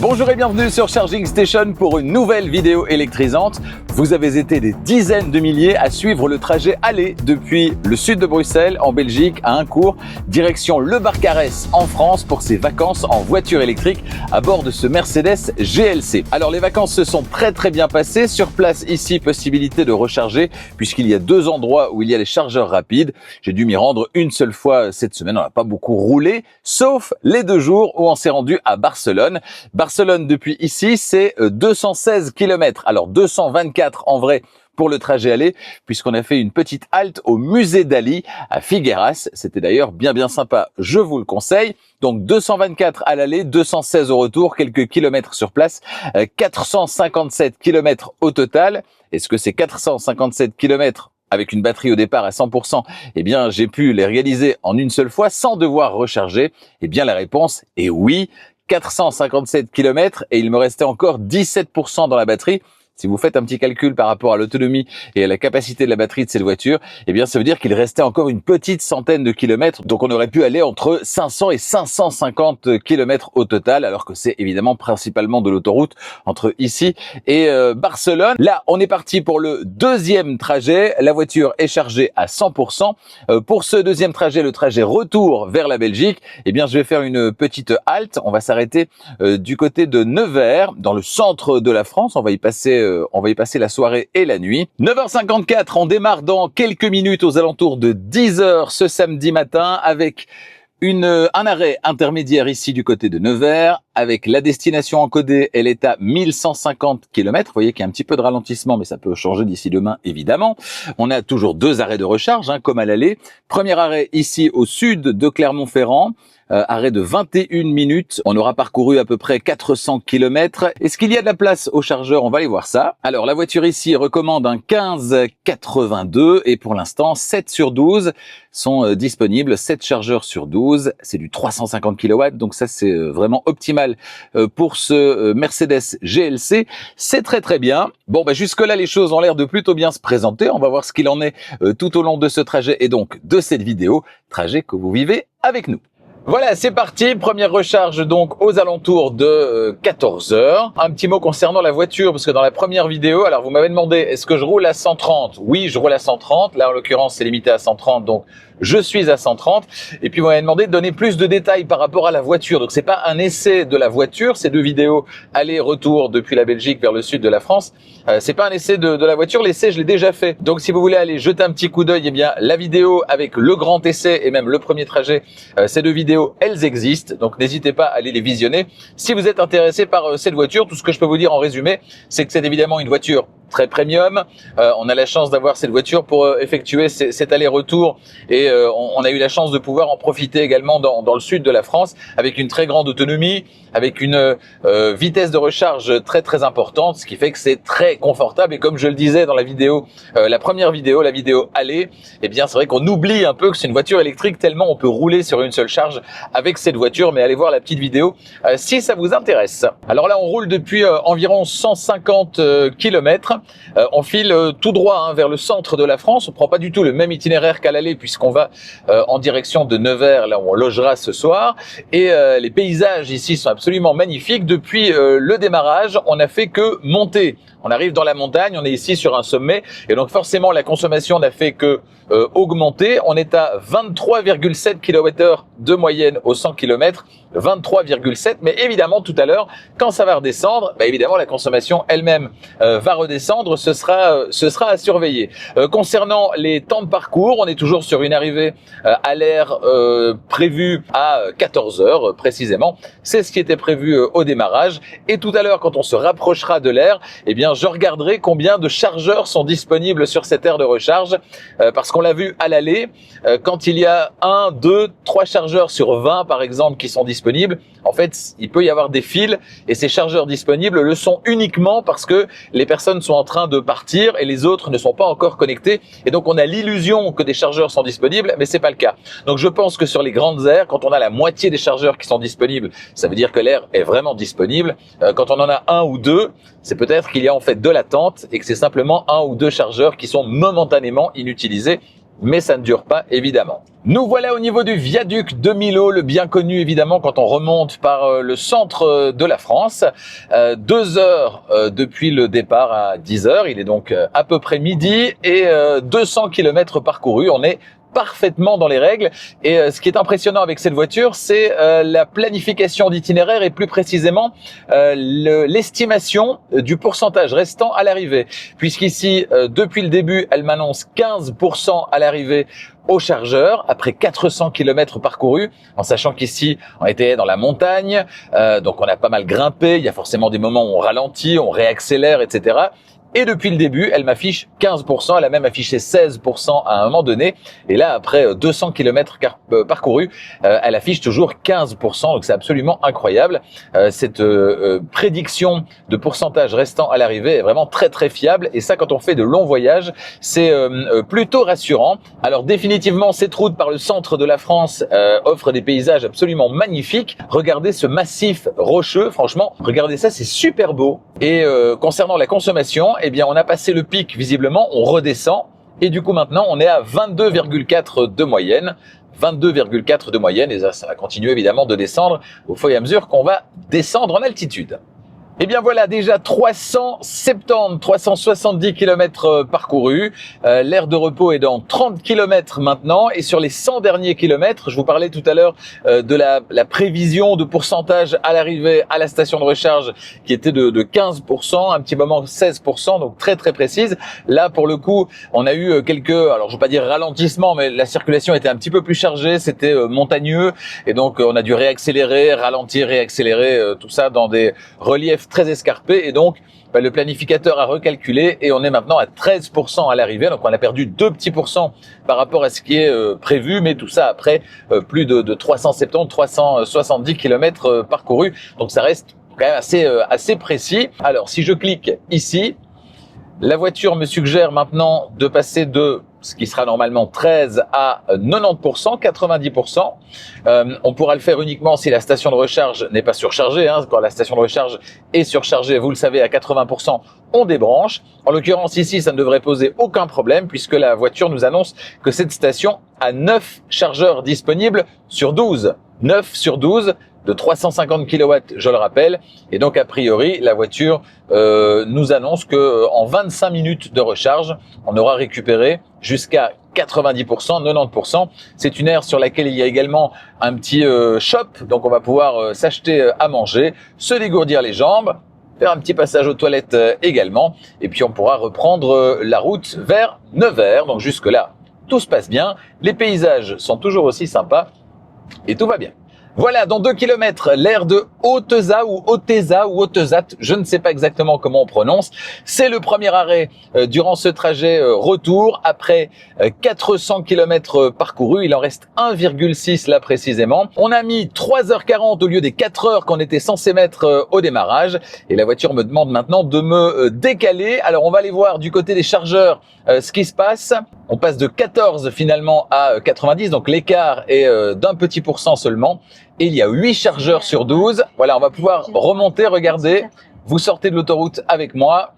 Bonjour et bienvenue sur Charging Station pour une nouvelle vidéo électrisante. Vous avez été des dizaines de milliers à suivre le trajet aller depuis le sud de Bruxelles en Belgique à Eyncourt, direction Le Barcarès en France pour ses vacances en voiture électrique à bord de ce Mercedes GLC. Alors les vacances se sont très bien passées. Sur place ici, possibilité de recharger puisqu'il y a deux endroits où il y a les chargeurs rapides. J'ai dû m'y rendre une seule fois cette semaine, on n'a pas beaucoup roulé, sauf les 2 jours où on s'est rendu à Barcelone. Barcelone depuis ici, c'est 216 km. Alors 224 en vrai pour le trajet aller, puisqu'on a fait une petite halte au musée Dali à Figueras. C'était d'ailleurs bien sympa, je vous le conseille. Donc 224 à l'aller, 216 au retour, quelques kilomètres sur place, 457 km au total. Est-ce que ces 457 km avec une batterie au départ à 100%, eh bien, j'ai pu les réaliser en une seule fois sans devoir recharger? Eh bien, la réponse est oui. 457 km et il me restait encore 17% dans la batterie. Si vous faites un petit calcul par rapport à l'autonomie et à la capacité de la batterie de cette voiture, eh bien, ça veut dire qu'il restait encore une petite centaine de kilomètres. Donc, on aurait pu aller entre 500 et 550 kilomètres au total, alors que c'est évidemment principalement de l'autoroute entre ici et Barcelone. Là, on est parti pour le deuxième trajet. La voiture est chargée à 100%. Pour ce deuxième trajet, le trajet retour vers la Belgique, eh bien, je vais faire une petite halte. On va s'arrêter du côté de Nevers, dans le centre de la France. On va y passer la soirée et la nuit. 9h54, on démarre dans quelques minutes aux alentours de 10h ce samedi matin avec un arrêt intermédiaire ici du côté de Nevers, avec la destination encodée, elle est à 1150 km. Vous voyez qu'il y a un petit peu de ralentissement, mais ça peut changer d'ici demain, évidemment. On a toujours 2 arrêts de recharge, comme à l'aller. Premier arrêt ici au sud de Clermont-Ferrand. Arrêt de 21 minutes. On aura parcouru à peu près 400 km. Est-ce qu'il y a de la place au chargeur? On va aller voir ça. Alors, la voiture ici recommande un 15,82 et pour l'instant, 7 sur 12 sont disponibles. 7 chargeurs sur 12. C'est du 350 kW. Donc ça, c'est vraiment optimal pour ce Mercedes GLC. C'est très bien. Bon, jusque-là, les choses ont l'air de plutôt bien se présenter. On va voir ce qu'il en est tout au long de ce trajet et donc de cette vidéo. Trajet que vous vivez avec nous. Voilà, c'est parti. Première recharge donc aux alentours de 14h. Un petit mot concernant la voiture, parce que dans la première vidéo, alors vous m'avez demandé, est-ce que je roule à 130? Oui, je roule à 130. Là, en l'occurrence, c'est limité à 130, donc je suis à 130. Et puis, vous m'avez demandé de donner plus de détails par rapport à la voiture. Donc, c'est pas un essai de la voiture. Ces 2 vidéos aller-retour depuis la Belgique vers le sud de la France. C'est pas un essai de la voiture. L'essai, je l'ai déjà fait. Donc, si vous voulez aller jeter un petit coup d'œil, eh bien, la vidéo avec le grand essai et même le premier trajet, ces 2 vidéos, elles existent. Donc, n'hésitez pas à aller les visionner. Si vous êtes intéressé par cette voiture, tout ce que je peux vous dire en résumé, c'est que c'est évidemment une voiture très premium. On a la chance d'avoir cette voiture pour effectuer cet aller-retour et on a eu la chance de pouvoir en profiter également dans le sud de la France avec une très grande autonomie, avec une vitesse de recharge très importante, ce qui fait que c'est très confortable. Et comme je le disais dans la vidéo, la première vidéo, la vidéo aller, eh bien c'est vrai qu'on oublie un peu que c'est une voiture électrique tellement on peut rouler sur une seule charge avec cette voiture. Mais allez voir la petite vidéo si ça vous intéresse. Alors là, on roule depuis environ 150 km. On file tout droit vers le centre de la France. On prend pas du tout le même itinéraire qu'à l'aller puisqu'on va en direction de Nevers, là où on logera ce soir. Et les paysages ici sont absolument magnifiques. Depuis le démarrage, on n'a fait que monter. On arrive dans la montagne, on est ici sur un sommet et donc forcément la consommation n'a fait que augmenter. On est à 23,7 kWh de moyenne au 100 km, 23,7. Mais évidemment tout à l'heure, quand ça va redescendre, évidemment la consommation elle-même va redescendre. Ce sera à surveiller. Concernant les temps de parcours, on est toujours sur une arrivée à l'aire prévue à 14h précisément. C'est ce qui était prévu au démarrage. Et tout à l'heure, quand on se rapprochera de l'aire, eh bien je regarderai combien de chargeurs sont disponibles sur cette aire de recharge parce qu'on l'a vu à l'aller, quand il y a 1, 2, 3 chargeurs sur 20 par exemple qui sont disponibles, en fait il peut y avoir des fils et ces chargeurs disponibles le sont uniquement parce que les personnes sont en train de partir et les autres ne sont pas encore connectés et donc on a l'illusion que des chargeurs sont disponibles mais c'est pas le cas. Donc je pense que sur les grandes aires, quand on a la moitié des chargeurs qui sont disponibles, ça veut dire que l'aire est vraiment disponible. Quand on en a 1 ou 2, c'est peut-être qu'il y a en fait de l'attente et que c'est simplement 1 ou 2 chargeurs qui sont momentanément inutilisés mais ça ne dure pas évidemment. Nous voilà au niveau du viaduc de Millau, le bien connu évidemment quand on remonte par le centre de la France. 2 heures depuis le départ à 10 heures, il est donc à peu près midi et 200 km parcourus. On est parfaitement dans les règles et ce qui est impressionnant avec cette voiture, c'est la planification d'itinéraire et plus précisément l'estimation du pourcentage restant à l'arrivée, puisqu'ici depuis le début elle m'annonce 15% à l'arrivée au chargeur après 400 km parcourus, en sachant qu'ici on était dans la montagne, donc on a pas mal grimpé, il y a forcément des moments où on ralentit, on réaccélère, etc. Et depuis le début, elle m'affiche 15%, elle a même affiché 16% à un moment donné. Et là, après 200 km parcourus, elle affiche toujours 15%. Donc c'est absolument incroyable. Cette prédiction de pourcentage restant à l'arrivée est vraiment très très fiable. Et ça, quand on fait de longs voyages, c'est plutôt rassurant. Alors définitivement, cette route par le centre de la France offre des paysages absolument magnifiques. Regardez ce massif rocheux, franchement, regardez ça, c'est super beau. Et concernant la consommation, eh bien, on a passé le pic, visiblement, on redescend. Et du coup, maintenant, on est à 22,4 de moyenne. 22,4 de moyenne. Et ça va continuer, évidemment, de descendre au fur et à mesure qu'on va descendre en altitude. Eh bien voilà, déjà 370 km parcourus. L'aire de repos est dans 30 km maintenant. Et sur les 100 derniers kilomètres, je vous parlais tout à l'heure de la prévision de pourcentage à l'arrivée à la station de recharge qui était de 15%, un petit moment 16%, donc très très précise. Là, pour le coup, on a eu quelques, alors je ne veux pas dire ralentissement, mais la circulation était un petit peu plus chargée, c'était montagneux. Et donc on a dû réaccélérer, ralentir, réaccélérer, tout ça dans des reliefs très escarpé et donc le planificateur a recalculé et on est maintenant à 13% à l'arrivée, donc on a perdu 2 petits pourcents par rapport à ce qui est prévu, mais tout ça après plus de 370 km parcourus, donc ça reste quand même assez précis. Alors si je clique ici, la voiture me suggère maintenant de passer de ce qui sera normalement 13 à 90%, 90%. On pourra le faire uniquement si la station de recharge n'est pas surchargée. Quand la station de recharge est surchargée, vous le savez, à 80%, on débranche. En l'occurrence, ici, ça ne devrait poser aucun problème puisque la voiture nous annonce que cette station a 9 chargeurs disponibles sur 12. 9 sur 12 de 350 kW, je le rappelle. Et donc, a priori, la voiture nous annonce que en 25 minutes de recharge, on aura récupéré jusqu'à 90%, 90%. C'est une aire sur laquelle il y a également un petit shop. Donc, on va pouvoir s'acheter à manger, se dégourdir les jambes, faire un petit passage aux toilettes également. Et puis, on pourra reprendre la route vers Nevers. Donc, jusque-là, tout se passe bien. Les paysages sont toujours aussi sympas et tout va bien. Voilà, dans 2 km, l'aire de Oteza ou Oteza ou Otezat, je ne sais pas exactement comment on prononce. C'est le premier arrêt durant ce trajet retour. Après 400 km parcourus, il en reste 1,6 là précisément. On a mis 3h40 au lieu des 4 heures qu'on était censé mettre au démarrage. Et la voiture me demande maintenant de me décaler. Alors on va aller voir du côté des chargeurs ce qui se passe. On passe de 14 finalement à 90, donc l'écart est d'un petit pourcent seulement. Et il y a 8 chargeurs sur 12. Voilà, on va pouvoir remonter, regardez. Vous sortez de l'autoroute avec moi.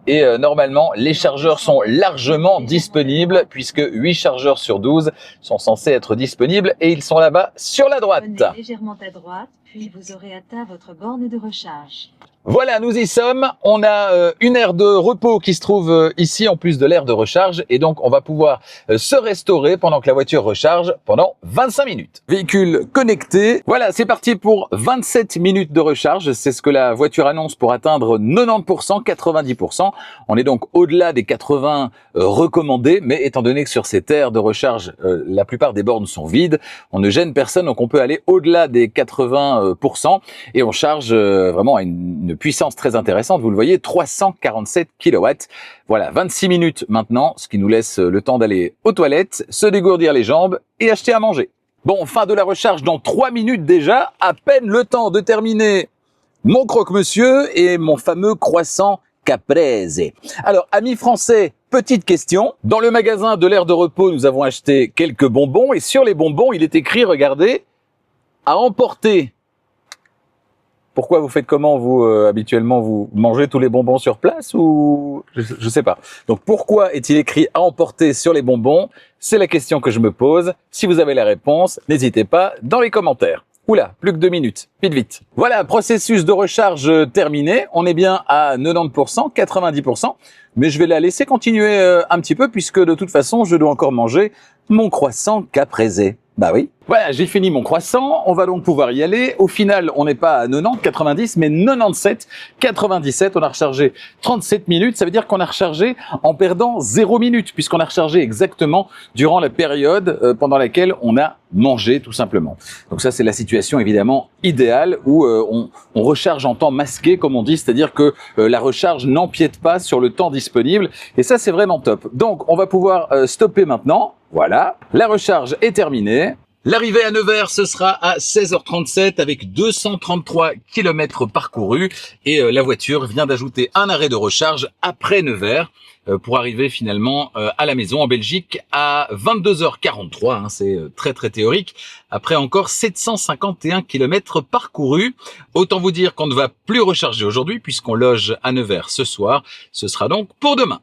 Et normalement, les chargeurs sont largement disponibles puisque 8 chargeurs sur 12 sont censés être disponibles et ils sont là-bas sur la droite. Prenez légèrement à droite, puis vous aurez atteint votre borne de recharge. Voilà, nous y sommes. On a une aire de repos qui se trouve ici en plus de l'aire de recharge et donc on va pouvoir se restaurer pendant que la voiture recharge pendant 25 minutes. Véhicule connecté. Voilà, c'est parti pour 27 minutes de recharge. C'est ce que la voiture annonce pour atteindre 90%, 90%. On est donc au-delà des 80 recommandés, mais étant donné que sur cette aire de recharge, la plupart des bornes sont vides, on ne gêne personne, donc on peut aller au-delà des 80% et on charge vraiment à une puissance très intéressante, vous le voyez, 347 kW. Voilà, 26 minutes maintenant, ce qui nous laisse le temps d'aller aux toilettes, se dégourdir les jambes et acheter à manger. Bon, fin de la recharge dans 3 minutes déjà, à peine le temps de terminer mon croque-monsieur et mon fameux croissant caprese. Alors, amis français, petite question. Dans le magasin de l'aire de repos, nous avons acheté quelques bonbons et sur les bonbons, il est écrit, regardez, à emporter. Pourquoi vous faites comment, vous, habituellement? Vous mangez tous les bonbons sur place ou je sais pas. Donc, pourquoi est-il écrit à emporter sur les bonbons? C'est la question que je me pose. Si vous avez la réponse, n'hésitez pas dans les commentaires. Oula, plus que 2 minutes. Vite, vite. Voilà, processus de recharge terminé. On est bien à 90%, 90%. Mais je vais la laisser continuer un petit peu puisque de toute façon, je dois encore manger mon croissant caprese. Bah oui. Voilà, j'ai fini mon croissant. On va donc pouvoir y aller. Au final, on n'est pas à 90, 90, mais 97, 97. On a rechargé 37 minutes. Ça veut dire qu'on a rechargé en perdant 0 minute puisqu'on a rechargé exactement durant la période pendant laquelle on a mangé, tout simplement. Donc ça, c'est la situation évidemment idéale où on recharge en temps masqué, comme on dit, c'est-à-dire que la recharge n'empiète pas sur le temps disponible. Et ça, c'est vraiment top. Donc, on va pouvoir stopper maintenant. Voilà, la recharge est terminée. L'arrivée à Nevers, ce sera à 16h37 avec 233 km parcourus et la voiture vient d'ajouter un arrêt de recharge après Nevers pour arriver finalement à la maison en Belgique à 22h43, hein, c'est très théorique, après encore 751 km parcourus. Autant vous dire qu'on ne va plus recharger aujourd'hui puisqu'on loge à Nevers ce soir, ce sera donc pour demain.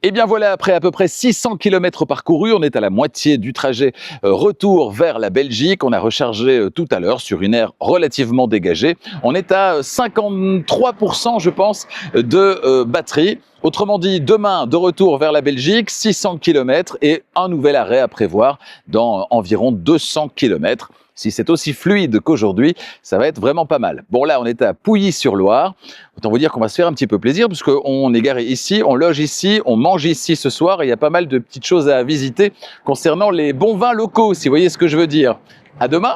Et bien voilà, après à peu près 600 km parcourus, on est à la moitié du trajet retour vers la Belgique. On a rechargé tout à l'heure sur une aire relativement dégagée. On est à 53%, je pense, de batterie. Autrement dit, demain, de retour vers la Belgique, 600 km et un nouvel arrêt à prévoir dans environ 200 km. Si c'est aussi fluide qu'aujourd'hui, ça va être vraiment pas mal. Bon là, on est à Pouilly-sur-Loire. Autant vous dire qu'on va se faire un petit peu plaisir puisqu'on est garé ici, on loge ici, on mange ici ce soir et il y a pas mal de petites choses à visiter concernant les bons vins locaux, si vous voyez ce que je veux dire. À demain.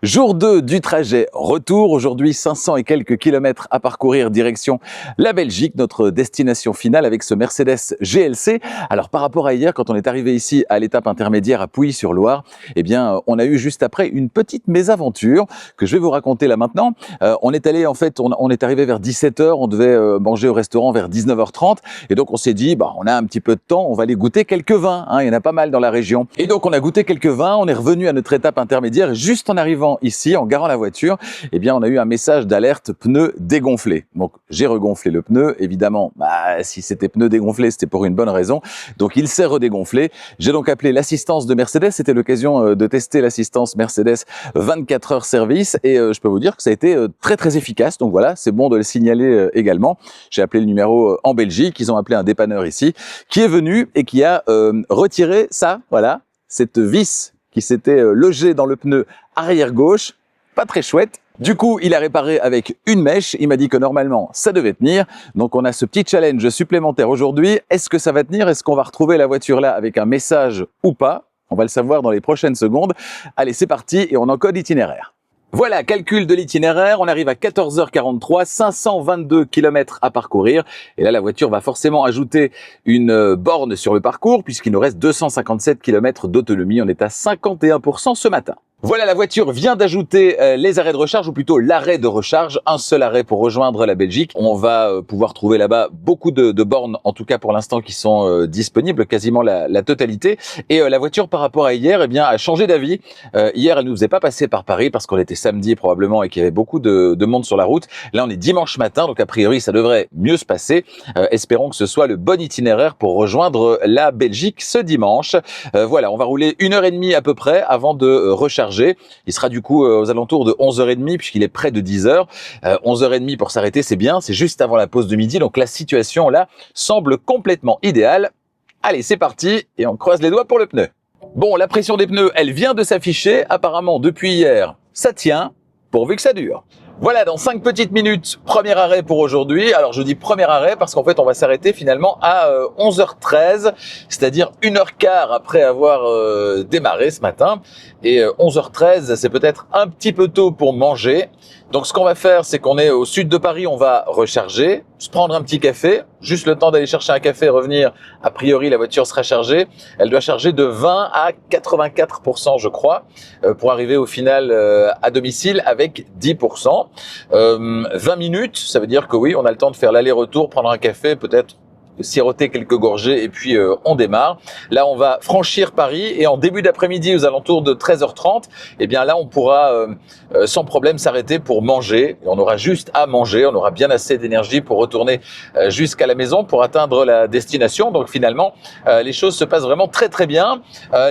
Jour 2 du trajet retour. Aujourd'hui, 500 et quelques kilomètres à parcourir direction la Belgique, notre destination finale avec ce Mercedes GLC. Alors, par rapport à hier, quand on est arrivé ici à l'étape intermédiaire à Pouilly-sur-Loire, eh bien, on a eu juste après une petite mésaventure que je vais vous raconter là maintenant. On est allé, en fait, on est arrivé vers 17h, on devait manger au restaurant vers 19h30 et donc on s'est dit, bah, on a un petit peu de temps, on va aller goûter quelques vins, hein, il y en a pas mal dans la région. Et donc, on a goûté quelques vins, on est revenu à notre étape intermédiaire et juste en arrivant ici, en garant la voiture, eh bien, on a eu un message d'alerte pneu dégonflé. Donc, j'ai regonflé le pneu. Évidemment, bah, si c'était pneu dégonflé, c'était pour une bonne raison. Donc, il s'est redégonflé. J'ai donc appelé l'assistance de Mercedes. C'était l'occasion de tester l'assistance Mercedes 24 heures service et je peux vous dire que ça a été très efficace. Donc voilà, c'est bon de le signaler également. J'ai appelé le numéro en Belgique. Ils ont appelé un dépanneur ici qui est venu et qui a retiré ça, voilà, cette vis qui s'était logé dans le pneu arrière gauche, pas très chouette. Du coup, il a réparé avec une mèche. Il m'a dit que normalement, ça devait tenir. Donc, on a ce petit challenge supplémentaire aujourd'hui. Est-ce que ça va tenir? Est-ce qu'on va retrouver la voiture là avec un message ou pas? On va le savoir dans les prochaines secondes. Allez, c'est parti et on encode l'itinéraire. Voilà, calcul de l'itinéraire, on arrive à 14h43, 522 km à parcourir. Et là, la voiture va forcément ajouter une borne sur le parcours puisqu'il nous reste 257 km d'autonomie. On est à 51% ce matin. Voilà, la voiture vient d'ajouter les arrêts de recharge, ou plutôt l'arrêt de recharge, un seul arrêt pour rejoindre la Belgique. On va pouvoir trouver là-bas beaucoup de bornes, en tout cas pour l'instant, qui sont disponibles, quasiment la totalité. Et la voiture, par rapport à hier, eh bien, a changé d'avis. Hier, elle ne nous faisait pas passer par Paris parce qu'on était samedi probablement et qu'il y avait beaucoup de monde sur la route. Là, on est dimanche matin, donc a priori, ça devrait mieux se passer. Espérons que ce soit le bon itinéraire pour rejoindre la Belgique ce dimanche. Voilà, on va rouler 1h30 à peu près avant de recharger. Il sera du coup aux alentours de 11h30 puisqu'il est près de 10h. 11h30 pour s'arrêter, c'est bien, c'est juste avant la pause de midi. Donc la situation là semble complètement idéale. Allez, c'est parti et on croise les doigts pour le pneu. Bon, la pression des pneus, elle vient de s'afficher. Apparemment, depuis hier, ça tient, pourvu que ça dure. Voilà, dans 5 petites minutes, premier arrêt pour aujourd'hui. Alors, je dis premier arrêt parce qu'en fait, on va s'arrêter finalement à 11h13, c'est-à-dire 1h15 après avoir démarré ce matin. Et 11h13, c'est peut-être un petit peu tôt pour manger. Donc, ce qu'on va faire, c'est qu'on est au sud de Paris, on va recharger, se prendre un petit café, juste le temps d'aller chercher un café et revenir. A priori, la voiture sera chargée. Elle doit charger de 20 à 84%, je crois, pour arriver au final à domicile avec 10%. 20 minutes, ça veut dire que oui, on a le temps de faire l'aller-retour, prendre un café, peut-être siroter quelques gorgées et puis on démarre. Là, on va franchir Paris et en début d'après-midi, aux alentours de 13h30, eh bien là, on pourra sans problème s'arrêter pour manger. On aura juste à manger, on aura bien assez d'énergie pour retourner jusqu'à la maison pour atteindre la destination. Donc finalement, les choses se passent vraiment très très bien.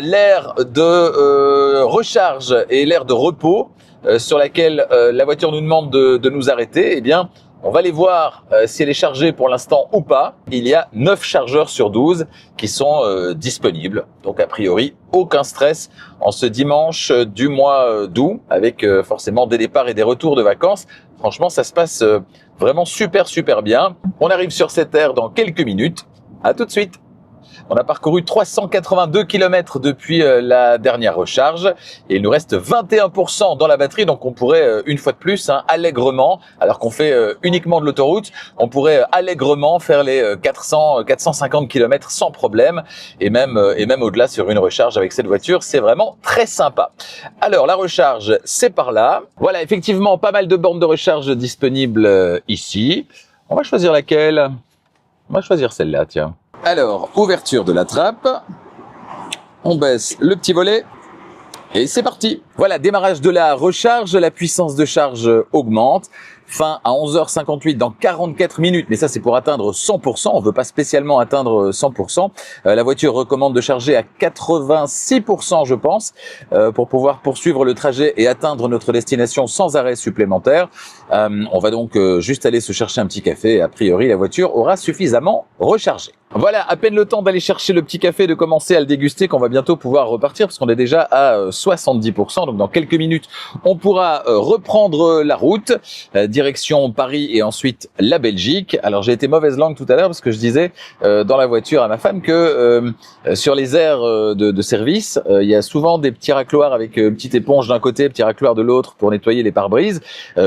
L'aire de recharge et l'aire de repos sur laquelle la voiture nous demande de nous arrêter, eh bien, on va aller voir si elle est chargée pour l'instant ou pas. Il y a 9 chargeurs sur 12 qui sont disponibles. Donc a priori, aucun stress en ce dimanche du mois d'août avec forcément des départs et des retours de vacances. Franchement, ça se passe vraiment super bien. On arrive sur cette aire dans quelques minutes. À tout de suite. On a parcouru 382 km depuis la dernière recharge et il nous reste 21% dans la batterie, donc on pourrait une fois de plus allègrement, alors qu'on fait uniquement de l'autoroute, on pourrait allègrement faire les 450 km sans problème et même au-delà sur une recharge avec cette voiture, c'est vraiment très sympa. Alors la recharge, c'est par là. Voilà, effectivement pas mal de bornes de recharge disponibles ici. On va choisir laquelle? On va choisir celle-là, tiens. Alors, ouverture de la trappe, on baisse le petit volet et c'est parti. Voilà, démarrage de la recharge, la puissance de charge augmente. Fin à 11h58 dans 44 minutes, mais ça c'est pour atteindre 100%, on veut pas spécialement atteindre 100%. La voiture recommande de charger à 86% je pense, pour pouvoir poursuivre le trajet et atteindre notre destination sans arrêt supplémentaire. On va donc juste aller se chercher un petit café et a priori la voiture aura suffisamment rechargé. Voilà, à peine le temps d'aller chercher le petit café et de commencer à le déguster qu'on va bientôt pouvoir repartir parce qu'on est déjà à 70%. Donc dans quelques minutes, on pourra reprendre la route, direction Paris et ensuite la Belgique. Alors j'ai été mauvaise langue tout à l'heure parce que je disais dans la voiture à ma femme que sur les aires de service, il y a souvent des petits racloirs avec petite éponge d'un côté, petit racloir de l'autre pour nettoyer les pare-brises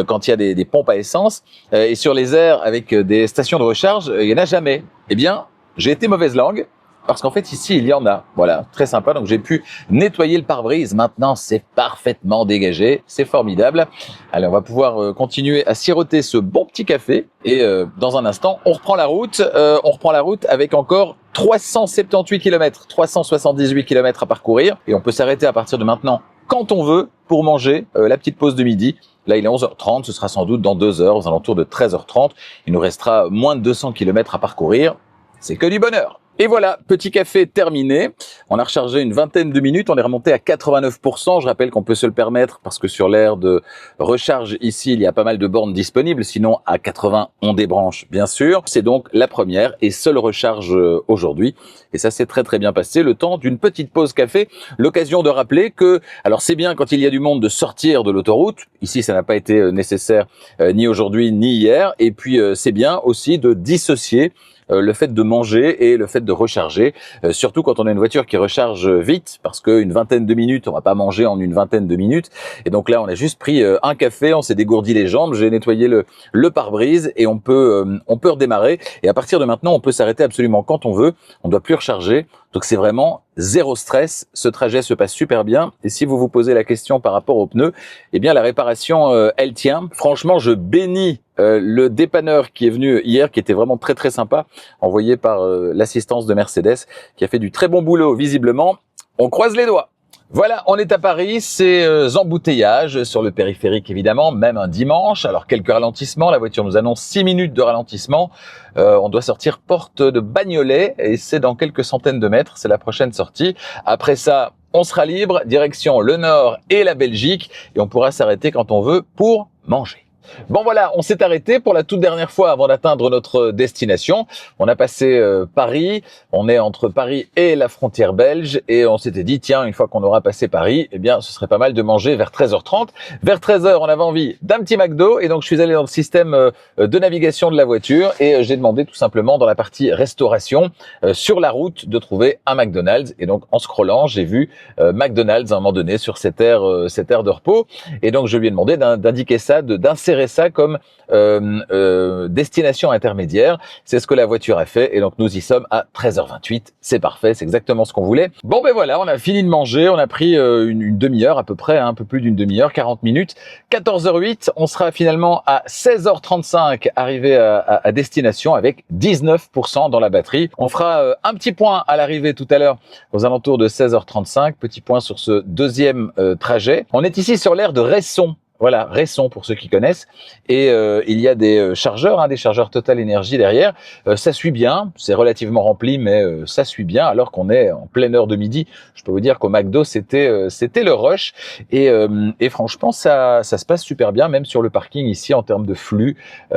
quand il y a des pompes à essence. Et sur les aires avec des stations de recharge, il n'y en a jamais. Eh bien, j'ai été mauvaise langue parce qu'en fait ici il y en a. Voilà, très sympa. Donc j'ai pu nettoyer le pare-brise. Maintenant c'est parfaitement dégagé, c'est formidable. Allez, on va pouvoir continuer à siroter ce bon petit café et dans un instant on reprend la route. On reprend la route avec encore 378 km, 378 km à parcourir et on peut s'arrêter à partir de maintenant quand on veut pour manger la petite pause de midi. Là, il est 11h30, ce sera sans doute dans 2 heures, aux alentours de 13h30. Il nous restera moins de 200 km à parcourir. C'est que du bonheur. Et voilà, petit café terminé. On a rechargé une vingtaine de minutes, on est remonté à 89%. Je rappelle qu'on peut se le permettre parce que sur l'aire de recharge ici, il y a pas mal de bornes disponibles. Sinon, à 80, on débranche, bien sûr. C'est donc la première et seule recharge aujourd'hui. Et ça s'est très bien passé. Le temps d'une petite pause café. L'occasion de rappeler que, alors c'est bien quand il y a du monde de sortir de l'autoroute. Ici, ça n'a pas été nécessaire ni aujourd'hui ni hier. Et puis, c'est bien aussi de dissocier le fait de manger et le fait de recharger, surtout quand on a une voiture qui recharge vite, parce qu'une vingtaine de minutes, on va pas manger en une vingtaine de minutes. Et donc là, on a juste pris un café, on s'est dégourdi les jambes, j'ai nettoyé le pare-brise et on peut redémarrer. Et à partir de maintenant, on peut s'arrêter absolument quand on veut. On ne doit plus recharger. Donc c'est vraiment zéro stress. Ce trajet se passe super bien. Et si vous vous posez la question par rapport aux pneus, eh bien la réparation, elle tient. Franchement, je bénis le dépanneur qui est venu hier, qui était vraiment très sympa, envoyé par l'assistance de Mercedes, qui a fait du très bon boulot visiblement. On croise les doigts. Voilà, on est à Paris, c'est embouteillages sur le périphérique évidemment, même un dimanche. Alors quelques ralentissements, la voiture nous annonce 6 minutes de ralentissement. On doit sortir porte de Bagnolet et c'est dans quelques centaines de mètres, c'est la prochaine sortie. Après ça, on sera libre, direction le nord et la Belgique et on pourra s'arrêter quand on veut pour manger. Bon voilà, on s'est arrêté pour la toute dernière fois avant d'atteindre notre destination. On a passé Paris, on est entre Paris et la frontière belge et on s'était dit tiens, une fois qu'on aura passé Paris, eh bien ce serait pas mal de manger vers 13h30. Vers 13h, on avait envie d'un petit McDo et donc je suis allé dans le système de navigation de la voiture et j'ai demandé tout simplement dans la partie restauration sur la route de trouver un McDonald's et donc en scrollant, j'ai vu McDonald's à un moment donné sur cette aire de repos et donc je lui ai demandé d'indiquer ça, d'insérer considérer ça comme destination intermédiaire. C'est ce que la voiture a fait et donc nous y sommes à 13h28. C'est parfait, c'est exactement ce qu'on voulait. Bon ben voilà, on a fini de manger, on a pris une demi-heure à peu près, un peu plus d'une demi-heure, 40 minutes. 14h08, on sera finalement à 16h35 arrivé à destination avec 19% dans la batterie. On fera un petit point à l'arrivée tout à l'heure aux alentours de 16h35, petit point sur ce deuxième trajet. On est ici sur l'aire de Resson. Voilà, Resson pour ceux qui connaissent. Et il y a des chargeurs, des chargeurs Total Energy derrière. Ça suit bien, c'est relativement rempli, mais ça suit bien alors qu'on est en pleine heure de midi. Je peux vous dire qu'au McDo, c'était le rush. Et franchement, ça se passe super bien, même sur le parking ici en termes de flux.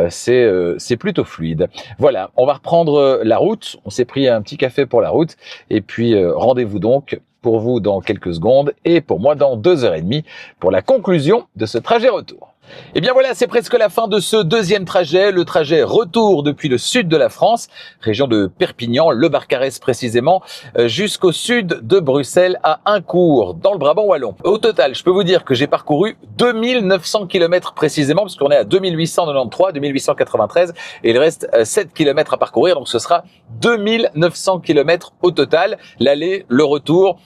C'est plutôt fluide. Voilà, on va reprendre la route. On s'est pris un petit café pour la route. Et puis, rendez-vous donc pour vous dans quelques secondes et pour moi dans 2h30 pour la conclusion de ce trajet retour. Et bien voilà, c'est presque la fin de ce deuxième trajet, le trajet retour depuis le sud de la France, région de Perpignan, le Barcarès précisément, jusqu'au sud de Bruxelles à Incourt, dans le Brabant wallon. Au total, je peux vous dire que j'ai parcouru 2900 km précisément, parce qu'on est à 2893, 2893, et il reste 7 km à parcourir, donc ce sera 2900 km au total, l'aller-retour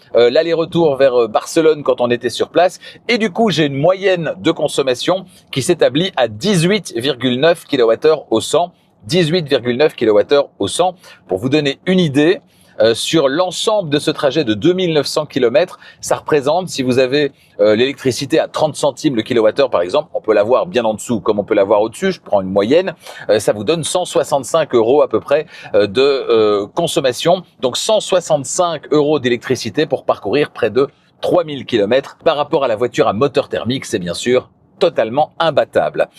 vers Barcelone quand on était sur place, et du coup j'ai une moyenne de consommation qui s'établit à 18,9 kWh au 100. 18,9 kWh au 100. Pour vous donner une idée, sur l'ensemble de ce trajet de 2900 km, ça représente, si vous avez l'électricité à 30 centimes le kilowattheure par exemple, on peut l'avoir bien en dessous comme on peut l'avoir au-dessus, je prends une moyenne, ça vous donne 165 € à peu près de consommation. Donc 165 € d'électricité pour parcourir près de 3000 km. Par rapport à la voiture à moteur thermique, c'est bien sûr totalement imbattable.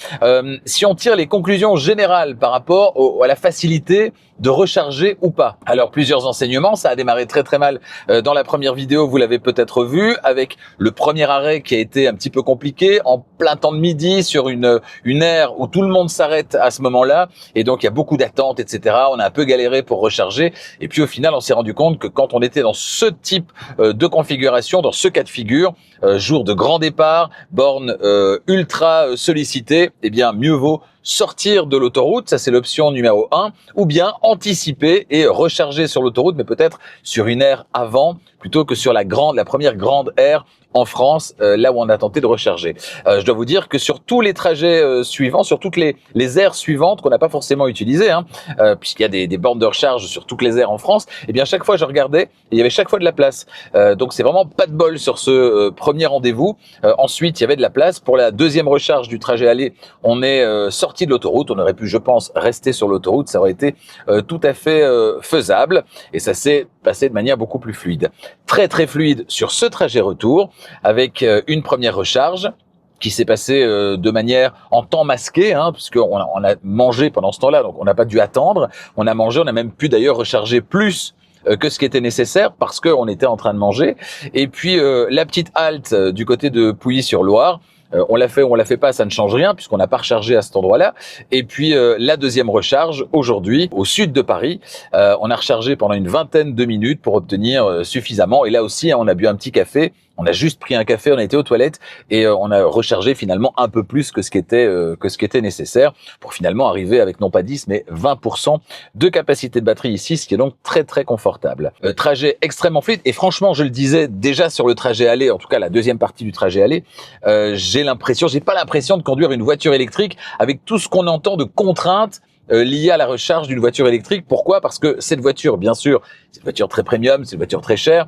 Si on tire les conclusions générales par rapport à la facilité de recharger ou pas. Alors plusieurs enseignements, ça a démarré très très mal dans la première vidéo, vous l'avez peut-être vu, avec le premier arrêt qui a été un petit peu compliqué, en plein temps de midi, sur une aire où tout le monde s'arrête à ce moment-là, et donc il y a beaucoup d'attentes, etc. On a un peu galéré pour recharger, et puis au final on s'est rendu compte que quand on était dans ce type de configuration, dans ce cas de figure, jour de grand départ, borne ultra sollicitée, eh bien mieux vaut sortir de l'autoroute, ça c'est l'option numéro 1, ou bien anticiper et recharger sur l'autoroute, mais peut-être sur une aire avant, plutôt que sur la première grande aire en France, là où on a tenté de recharger. Je dois vous dire que sur tous les trajets suivants, sur toutes les aires suivantes qu'on n'a pas forcément utilisées, puisqu'il y a des bornes de recharge sur toutes les aires en France, et bien chaque fois je regardais, et il y avait chaque fois de la place. Donc c'est vraiment pas de bol sur ce premier rendez-vous. Ensuite, il y avait de la place. Pour la deuxième recharge du trajet aller, on est sorti de l'autoroute. On aurait pu, je pense, rester sur l'autoroute. Ça aurait été tout à fait faisable. Et ça s'est passé de manière beaucoup plus fluide. Très très fluide sur ce trajet retour, avec une première recharge qui s'est passée de manière en temps masqué, puisqu'on a mangé pendant ce temps-là, donc on n'a pas dû attendre. On a mangé, on a même pu d'ailleurs recharger plus que ce qui était nécessaire parce qu'on était en train de manger. Et puis la petite halte du côté de Pouilly-sur-Loire, on l'a fait pas, ça ne change rien puisqu'on n'a pas rechargé à cet endroit-là. Et puis la deuxième recharge aujourd'hui au sud de Paris, on a rechargé pendant une vingtaine de minutes pour obtenir suffisamment. Et là aussi, on a bu un petit café. On a juste pris un café, on a été aux toilettes et on a rechargé finalement un peu plus que ce qui était nécessaire pour finalement arriver avec non pas 10 mais 20% de capacité de batterie ici, ce qui est donc très très confortable. Trajet extrêmement fluide et franchement, je le disais déjà sur le trajet aller, en tout cas la deuxième partie du trajet aller, j'ai pas l'impression de conduire une voiture électrique avec tout ce qu'on entend de contraintes liées à la recharge d'une voiture électrique. Pourquoi ? Parce que cette voiture, bien sûr, c'est une voiture très premium, c'est une voiture très chère,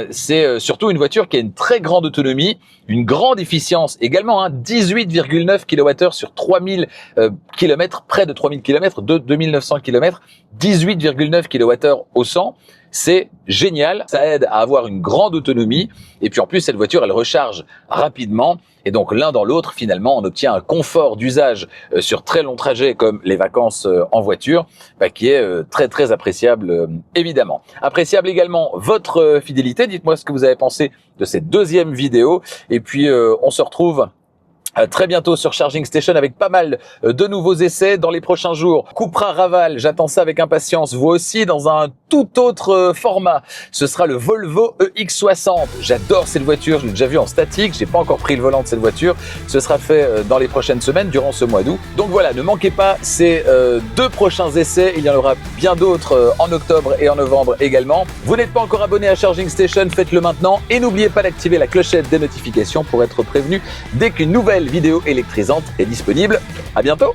c'est surtout une voiture qui a une très grande autonomie, une grande efficience également, 18,9 kWh sur 3000 km, près de 3000 km, de 2900 km, 18,9 kWh au 100. C'est génial, ça aide à avoir une grande autonomie et puis en plus cette voiture elle recharge rapidement et donc l'un dans l'autre finalement on obtient un confort d'usage sur très longs trajets comme les vacances en voiture qui est très très appréciable évidemment. Appréciable également votre fidélité, dites-moi ce que vous avez pensé de cette deuxième vidéo et puis on se retrouve très bientôt sur Charging Station avec pas mal de nouveaux essais dans les prochains jours. Cupra Raval, j'attends ça avec impatience. Vous aussi dans un tout autre format. Ce sera le Volvo EX60. J'adore cette voiture, je l'ai déjà vue en statique. J'ai pas encore pris le volant de cette voiture. Ce sera fait dans les prochaines semaines, durant ce mois d'août. Donc voilà, ne manquez pas ces 2 prochains essais. Il y en aura bien d'autres en octobre et en novembre également. Vous n'êtes pas encore abonné à Charging Station, faites-le maintenant. Et n'oubliez pas d'activer la clochette des notifications pour être prévenu dès qu'une nouvelle vidéo électrisante est disponible. À bientôt!